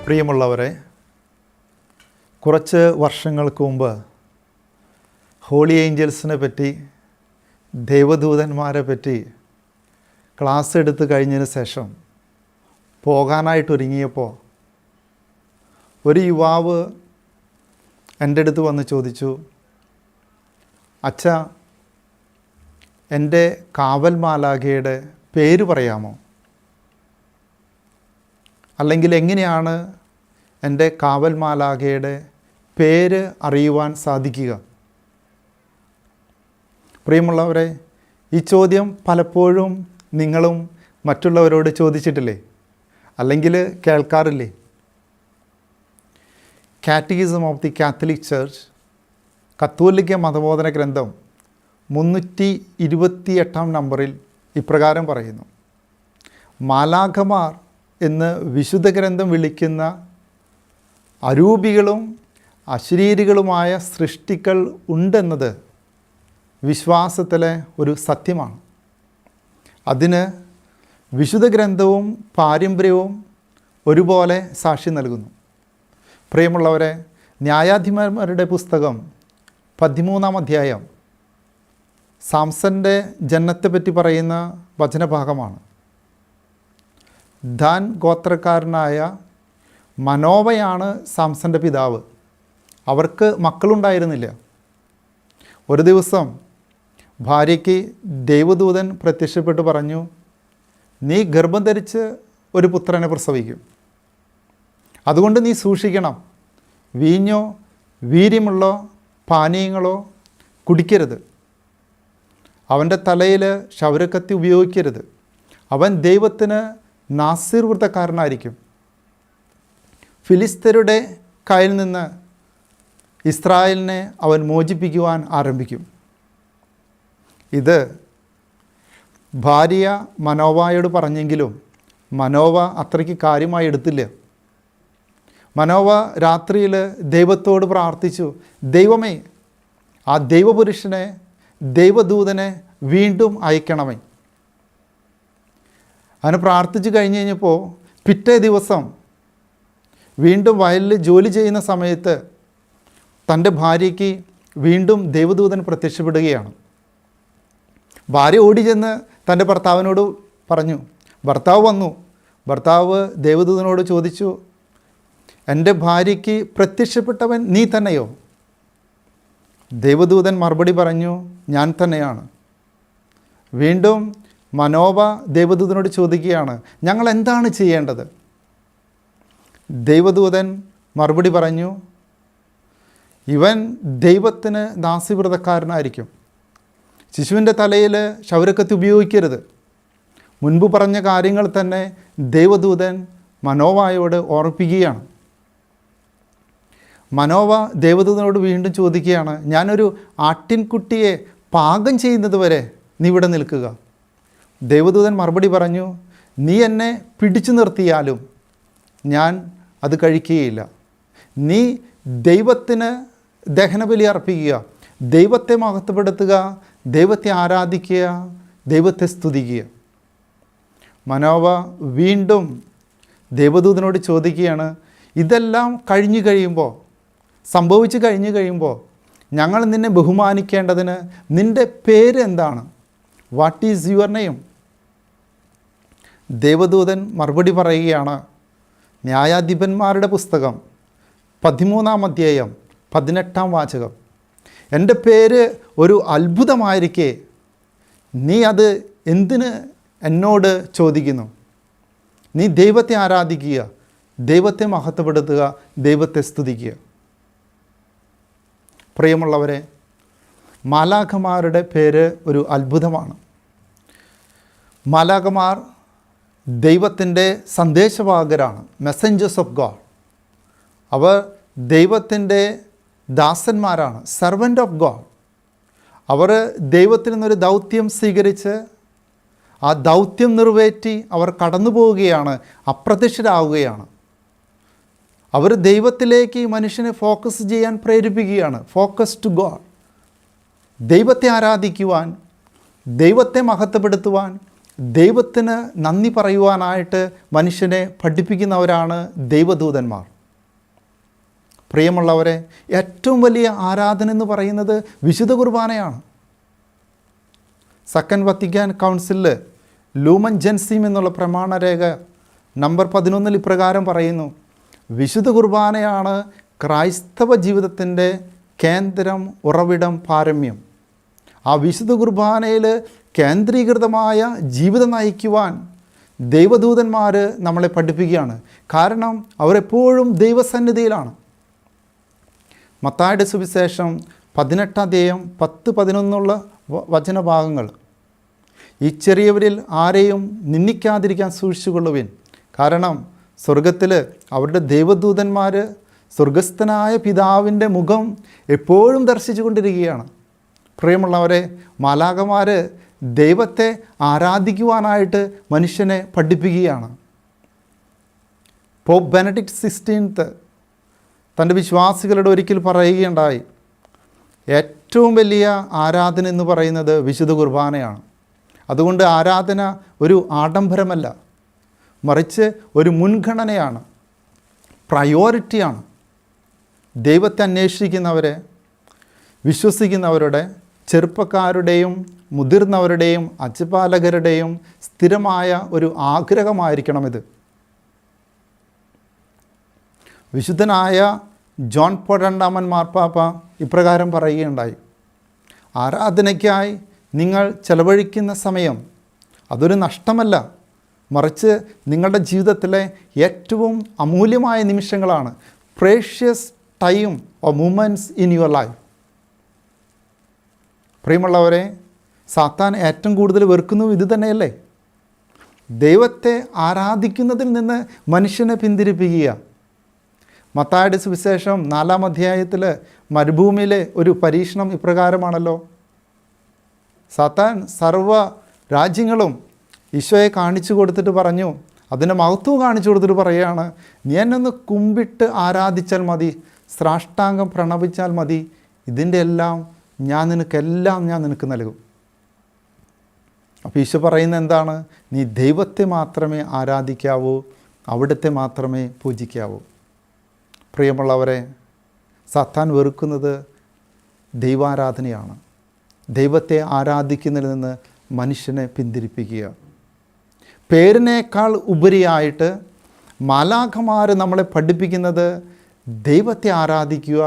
പ്രിയമുള്ളവരെ, കുറച്ച് വർഷങ്ങൾക്ക് മുമ്പ് ഹോളി ഏഞ്ചൽസിനെ പറ്റി, ദൈവദൂതന്മാരെ പറ്റി ക്ലാസ് എടുത്ത് കഴിഞ്ഞതിന് ശേഷം പോകാനായിട്ടൊരുങ്ങിയപ്പോൾ ഒരു യുവാവ് എൻ്റെ അടുത്ത് വന്ന് ചോദിച്ചു, അച്ഛാ, എൻ്റെ കാവൽ മാലാഖയുടെ പേര് പറയാമോ? അല്ലെങ്കിൽ എങ്ങനെയാണ് എൻ്റെ കാവൽ മാലാഖയുടെ പേര് അറിയുവാൻ സാധിക്കുക? പ്രിയമുള്ളവരെ, ഈ ചോദ്യം പലപ്പോഴും നിങ്ങളും മറ്റുള്ളവരോട് ചോദിച്ചിട്ടില്ലേ? അല്ലെങ്കിൽ കേൾക്കാറില്ലേ? Catechism of the Catholic church, കത്തോലിക്ക മതബോധന ഗ്രന്ഥം 328 നമ്പറിൽ ഇപ്രകാരം പറയുന്നു: മാലാഖമാർ എന്ന് വിശുദ്ധ ഗ്രന്ഥം വിളിക്കുന്ന അരൂപികളും അശരീരികളുമായ സൃഷ്ടികൾ ഉണ്ടെന്നത് വിശ്വാസത്തിലെ ഒരു സത്യമാണ്. അതിന് വിശുദ്ധ ഗ്രന്ഥവും പാരമ്പര്യവും ഒരുപോലെ സാക്ഷി നൽകുന്നു. പ്രിയമുള്ളവരെ, ന്യായാധിപന്മാരുടെ പുസ്തകം 13-ാം അധ്യായം സാംസൻ്റെ ജനനത്തെപ്പറ്റി പറയുന്ന വചനഭാഗമാണ്. ദാൻ ഗോത്രക്കാരനായ മനോവയാണ് സാംസൻ്റെ പിതാവ്. അവർക്ക് മക്കളുണ്ടായിരുന്നില്ല. ഒരു ദിവസം ഭാര്യയ്ക്ക് ദൈവദൂതൻ പ്രത്യക്ഷപ്പെട്ട് പറഞ്ഞു, നീ ഗർഭം ധരിച്ച് ഒരു പുത്രനെ പ്രസവിക്കും. അതുകൊണ്ട് നീ സൂക്ഷിക്കണം. വീഞ്ഞോ വീര്യമുള്ള പാനീയങ്ങളോ കുടിക്കരുത്. അവൻ്റെ തലയിൽ ക്ഷൗരക്കത്തി ഉപയോഗിക്കരുത്. അവൻ ദൈവത്തിന് നാസീർ വ്രതക്കാരനായിരിക്കും. ഫിലിസ്തരുടെ കയ്യിൽ നിന്ന് ഇസ്രായേലിനെ അവൻ മോചിപ്പിക്കുവാൻ ആരംഭിക്കും. ഇത് ഭാര്യ മനോവയോട് പറഞ്ഞെങ്കിലും മനോവ അത്രയ്ക്ക് കാര്യമായി എടുത്തില്ല. മനോവ രാത്രിയിൽ ദൈവത്തോട് പ്രാർത്ഥിച്ചു, ദൈവമേ, ആ ദൈവപുരുഷനെ, ദൈവദൂതനെ വീണ്ടും അയക്കണമേ. അവന് പ്രാർത്ഥിച്ചു കഴിഞ്ഞപ്പോൾ പിറ്റേ ദിവസം വീണ്ടും വയലിൽ ജോലി ചെയ്യുന്ന സമയത്ത് തൻ്റെ ഭാര്യയ്ക്ക് വീണ്ടും ദൈവദൂതൻ പ്രത്യക്ഷപ്പെടുകയാണ്. ഭാര്യ ഓടി ചെന്ന് തൻ്റെ ഭർത്താവിനോട് പറഞ്ഞു. ഭർത്താവ് വന്നു. ഭർത്താവ് ദൈവദൂതനോട് ചോദിച്ചു, എൻ്റെ ഭാര്യയ്ക്ക് പ്രത്യക്ഷപ്പെട്ടവൻ നീ തന്നെയോ? ദൈവദൂതൻ മറുപടി പറഞ്ഞു, ഞാൻ തന്നെയാണ്. വീണ്ടും മനോവ ദൈവദൂതനോട് ചോദിക്കുകയാണ്, ഞങ്ങൾ എന്താണ് ചെയ്യേണ്ടത്? ദൈവദൂതൻ മറുപടി പറഞ്ഞു, ഇവൻ ദൈവത്തിന് ദാസ്യവ്രതക്കാരനായിരിക്കും. ശിശുവിൻ്റെ തലയിൽ ക്ഷൗരക്കത്തി ഉപയോഗിക്കരുത്. മുൻപ് പറഞ്ഞ കാര്യങ്ങൾ തന്നെ ദൈവദൂതൻ മനോവയോട് ഓർപ്പിക്കുകയാണ്. മനോവ ദൈവദൂതനോട് വീണ്ടും ചോദിക്കുകയാണ്, ഞാനൊരു ആട്ടിൻകുട്ടിയെ പാകം ചെയ്യുന്നത് വരെ നീ ഇവിടെ നിൽക്കുക. ദൈവദൂതൻ മറുപടി പറഞ്ഞു, നീ എന്നെ പിടിച്ചു നിർത്തിയാലും ഞാൻ അത് കഴിക്കുകയില്ല. നീ ദൈവത്തിന് ദഹനബലി അർപ്പിക്കുക, ദൈവത്തെ മഹത്വപ്പെടുത്തുക, ദൈവത്തെ ആരാധിക്കുക, ദൈവത്തെ സ്തുതിക്കുക. മനോവ വീണ്ടും ദൈവദൂതനോട് ചോദിക്കുകയാണ്, ഇതെല്ലാം സംഭവിച്ചു കഴിഞ്ഞു കഴിയുമ്പോൾ ഞങ്ങൾ നിന്നെ ബഹുമാനിക്കേണ്ടതിന് നിൻ്റെ പേര് എന്താണ്? What is your name? ദൈവദൂതൻ മറുപടി പറയുകയാണ്, ന്യായാധിപന്മാരുടെ പുസ്തകം 13-ാം അധ്യായം 18-ാം വാചകം, എൻ്റെ പേര് ഒരു അത്ഭുതമായിരിക്കെ നീ അത് എന്തിന് എന്നോട് ചോദിക്കുന്നു? നീ ദൈവത്തെ ആരാധിക്കുക, ദൈവത്തെ മഹത്വപ്പെടുത്തുക, ദൈവത്തെ സ്തുതിക്കുക. പ്രിയമുള്ളവരെ, മാലാഖമാരുടെ പേര് ഒരു അത്ഭുതമാണ്. മാലാഖമാർ ദൈവത്തിൻ്റെ സന്ദേശവാഹകരാണ്, മെസ്സഞ്ചേഴ്സ് ഓഫ് ഗോഡ്. അവർ ദൈവത്തിൻ്റെ ദാസന്മാരാണ്, സെർവൻ്റ് ഓഫ് ഗോഡ്. അവർ ദൈവത്തിൽ നിന്നൊരു ദൗത്യം സ്വീകരിച്ച് ആ ദൗത്യം നിറവേറ്റി അവർ കടന്നു പോവുകയാണ്, അപ്രത്യക്ഷരാകുകയാണ്. അവർ ദൈവത്തിലേക്ക് മനുഷ്യനെ ഫോക്കസ് ചെയ്യാൻ പ്രേരിപ്പിക്കുകയാണ്. Focus to God. ദൈവത്തെ ആരാധിക്കുവാൻ, ദൈവത്തെ മഹത്വപ്പെടുത്തുവാൻ, ദൈവത്തിന് നന്ദി പറയുവാനായിട്ട് മനുഷ്യനെ പഠിപ്പിക്കുന്നവരാണ് ദൈവദൂതന്മാർ. പ്രിയമുള്ളവരെ, ഏറ്റവും വലിയ ആരാധന എന്ന് പറയുന്നത് വിശുദ്ധ കുർബാനയാണ്. സെക്കൻഡ് വത്തിക്കാൻ കൗൺസിലിൽ ലൂമൻ ജെൻസിം എന്നുള്ള പ്രമാണരേഖ നമ്പർ 11 ഇപ്രകാരം പറയുന്നു: വിശുദ്ധ കുർബാനയാണ് ക്രൈസ്തവ ജീവിതത്തിൻ്റെ കേന്ദ്രം, ഉറവിടം, പാരമ്യം. ആ വിശുദ്ധ കുർബാനയിൽ കേന്ദ്രീകൃതമായ ജീവിതം നയിക്കുവാൻ ദൈവദൂതന്മാർ നമ്മളെ പഠിപ്പിക്കുകയാണ്. കാരണം അവരെപ്പോഴും ദൈവസന്നിധിയിലാണ്. മത്തായിയുടെ സുവിശേഷം 18 അധ്യായം 10-11 വചനഭാഗങ്ങൾ: ഈ ചെറിയവരിൽ ആരെയും നിന്ദിക്കാതിരിക്കാൻ സൂക്ഷിച്ചുകൊള്ളുവിൻ, കാരണം സ്വർഗത്തിൽ അവരുടെ ദൈവദൂതന്മാർ സ്വർഗസ്ഥനായ പിതാവിൻ്റെ മുഖം എപ്പോഴും ദർശിച്ചു കൊണ്ടിരിക്കുകയാണ്. പ്രിയമുള്ളവരെ, മാലാഖമാർ ദൈവത്തെ ആരാധിക്കുവാനായിട്ട് മനുഷ്യനെ പഠിപ്പിക്കുകയാണ്. പോപ്പ് ബെനഡിക്റ്റ് 16 തൻ്റെ വിശ്വാസികളുടെ ഒരിക്കൽ പറയുകയുണ്ടായി, ഏറ്റവും വലിയ ആരാധന എന്ന് പറയുന്നത് വിശുദ്ധ കുർബാനയാണ്. അതുകൊണ്ട് ആരാധന ഒരു ആഡംബരമല്ല, മറിച്ച് ഒരു മുൻഗണനയാണ്, പ്രയോറിറ്റിയാണ്. ദൈവത്തെ അന്വേഷിക്കുന്നവരെ, വിശ്വസിക്കുന്നവരുടെ, ചെറുപ്പക്കാരുടെയും മുതിർന്നവരുടെയും അജപാലകരുടെയും സ്ഥിരമായ ഒരു ആഗ്രഹമായിരിക്കണം ഇത്. വിശുദ്ധനായ ജോൺ പോൾ രണ്ടാമൻ മാർപ്പാപ്പ ഇപ്രകാരം പറയുകയുണ്ടായി: ആരാധനയ്ക്കായി നിങ്ങൾ ചെലവഴിക്കുന്ന സമയം അതൊരു നഷ്ടമല്ല, മറിച്ച് നിങ്ങളുടെ ജീവിതത്തിലെ ഏറ്റവും അമൂല്യമായ നിമിഷങ്ങളാണ്. Precious time or movements in your life. പ്രിയമുള്ളവരെ, സാത്താൻ ഏറ്റവും കൂടുതൽ വെറുക്കുന്നു ഇത് തന്നെയല്ലേ? ദൈവത്തെ ആരാധിക്കുന്നതിൽ നിന്ന് മനുഷ്യനെ പിന്തിരിപ്പിക്കുക. മത്തായിയുടെ സുവിശേഷം 4-ാം അധ്യായത്തിൽ മരുഭൂമിയിലെ ഒരു പരീക്ഷണം ഇപ്രകാരമാണല്ലോ: സാത്താൻ സർവ്വ രാജ്യങ്ങളും ഈശോയെ കാണിച്ചു കൊടുത്തിട്ട് പറഞ്ഞു, അതിൻ്റെ മഹത്വം കാണിച്ചു കൊടുത്തിട്ട് പറയുകയാണ്, നീ എന്നൊന്ന് കുമ്പിട്ട് ആരാധിച്ചാൽ മതി, സാഷ്ടാംഗം പ്രണമിച്ചാൽ മതി, ഇതിൻ്റെ എല്ലാം ഞാൻ നിനക്ക് നൽകും. അപ്പോൾ ഈശോ പറയുന്നത് എന്താണ്? നീ ദൈവത്തെ മാത്രമേ ആരാധിക്കാവൂ, അവിടുത്തെ മാത്രമേ പൂജിക്കാവൂ. പ്രിയമുള്ളവരെ, സാത്താൻ വെറുക്കുന്നത് ദൈവാരാധനയാണ്. ദൈവത്തെ ആരാധിക്കുന്നതിൽ നിന്ന് മനുഷ്യനെ പിന്തിരിപ്പിക്കുക. പേരിനേക്കാൾ ഉപരിയായിട്ട് മാലാഖമാർ നമ്മളെ പഠിപ്പിക്കുന്നത് ദൈവത്തെ ആരാധിക്കുക,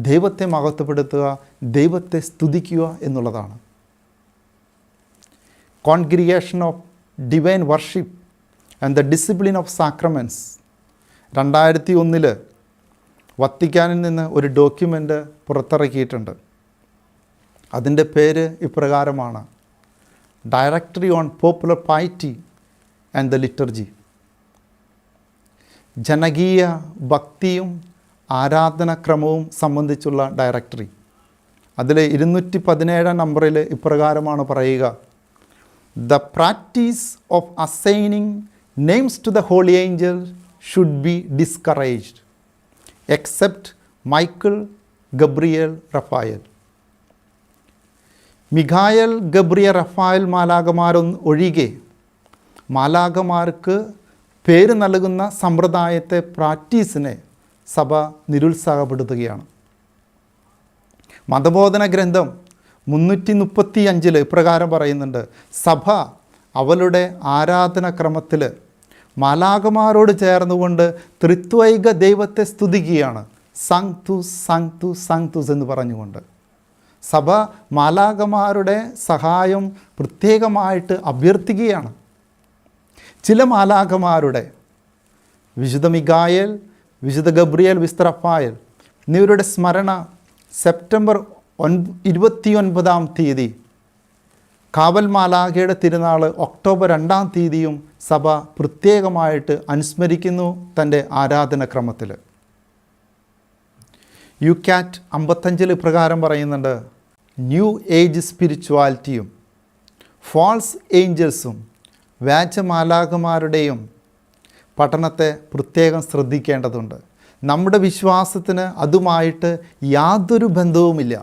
ദൈവത്തെ മഹത്വപ്പെടുത്തുക, ദൈവത്തെ സ്തുതിക്കുക എന്നുള്ളതാണ്. Congregation of divine worship and the discipline of sacraments 2001 വത്തിക്കാനിൽ നിന്ന് ഒരു ഡോക്യുമെൻ്റ് പുറത്തിറക്കിയിട്ടുണ്ട്. അതിൻ്റെ പേര് ഇപ്രകാരമാണ്: directory on popular piety and the liturgy. ജനകീയ ഭക്തിയും ആരാധനാക്രമവും സംബന്ധിച്ചുള്ള ഡയറക്ടറി. അതിൽ 217 നമ്പറിൽ ഇപ്രകാരമാണ് പറയുക: the practice of assigning names to the holy angel should be discouraged except Michael, Gabriel, Raphael. മിഖായൽ, ഗബ്രിയേൽ, റഫായൽ മാലാഖമാരൊഴികെ മാലാഖമാർക്ക് പേര് നൽകുന്ന സമ്പ്രദായത്തെ, പ്രാക്ടീസിനെ സഭ നിരുത്സാഹപ്പെടുത്തുകയാണ്. മതബോധന ഗ്രന്ഥം 335 ഇപ്രകാരം പറയുന്നുണ്ട്: സഭ അവളുടെ ആരാധനാക്രമത്തിൽ മാലാഖമാരോട് ചേർന്നുകൊണ്ട് ത്രിത്വൈക ദൈവത്തെ സ്തുതിക്കുകയാണ്. സാങ്ക്തുസ് സാങ്ക്തുസ് സാങ്ക്തുസ് എന്ന് പറഞ്ഞുകൊണ്ട് സഭ മാലാഖമാരുടെ സഹായം പ്രത്യേകമായിട്ട് അഭ്യർത്ഥിക്കുകയാണ്. ചില മാലാഖമാരുടെ, വിശുദ്ധ മിഖായേൽ, വിശുദ്ധ ഗബ്രിയേൽ, വിശുദ്ധ റഫായേൽ എന്നിവരുടെ സ്മരണ സെപ്റ്റംബർ 29-ാം തീയതി, കാവൽ മാലാഖയുടെ തിരുനാൾ ഒക്ടോബർ 2-ാം തീയതിയും സഭ പ്രത്യേകമായിട്ട് അനുസ്മരിക്കുന്നു തൻ്റെ ആരാധനക്രമത്തിൽ. യുക്കാറ്റ് 55 പ്രകാരം പറയുന്നുണ്ട്: ന്യൂ ഏജ് സ്പിരിച്വാലിറ്റിയും ഫാൾസ് ഏഞ്ചൽസും വ്യാജമാലാഖമാരുടെയും പഠനത്തെ പ്രത്യേകം ശ്രദ്ധിക്കേണ്ടതുണ്ട്. നമ്മുടെ വിശ്വാസത്തിന് അതുമായിട്ട് യാതൊരു ബന്ധവുമില്ല.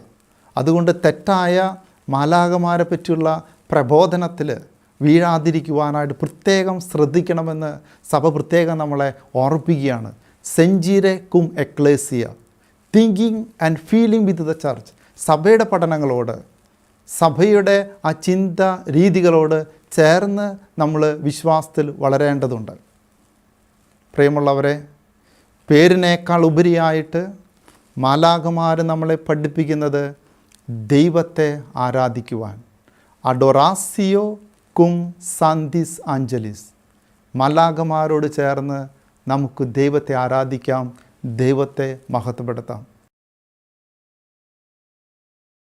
അതുകൊണ്ട് തെറ്റായ മാലാഖമാരെ പറ്റിയുള്ള പ്രബോധനത്തിൽ വീഴാതിരിക്കുവാനായിട്ട് പ്രത്യേകം ശ്രദ്ധിക്കണമെന്ന് സഭ പ്രത്യേകം നമ്മളെ ഓർപ്പിക്കുകയാണ്. സെഞ്ചിരെ കും ecclesia, thinking and feeling with the church. സഭയുടെ പഠനങ്ങളോട്, സഭയുടെ ആ ചിന്ത രീതികളോട് ചേർന്ന് നമ്മൾ വിശ്വാസത്തിൽ വളരേണ്ടതുണ്ട്. പ്രിയമുള്ളവരെ, പേരിനേക്കാൾ ഉപരിയായിട്ട് മാലാഖമാർ നമ്മളെ പഠിപ്പിക്കുന്നത് ദൈവത്തെ ആരാധിക്കുവാൻ. അഡോറാസിയോ കും സാന്തിസ് ആഞ്ചലിസ്. മാലാഖമാരോട് ചേർന്ന് നമുക്ക് ദൈവത്തെ ആരാധിക്കാം, ദൈവത്തെ മഹത്വപ്പെടുത്താം.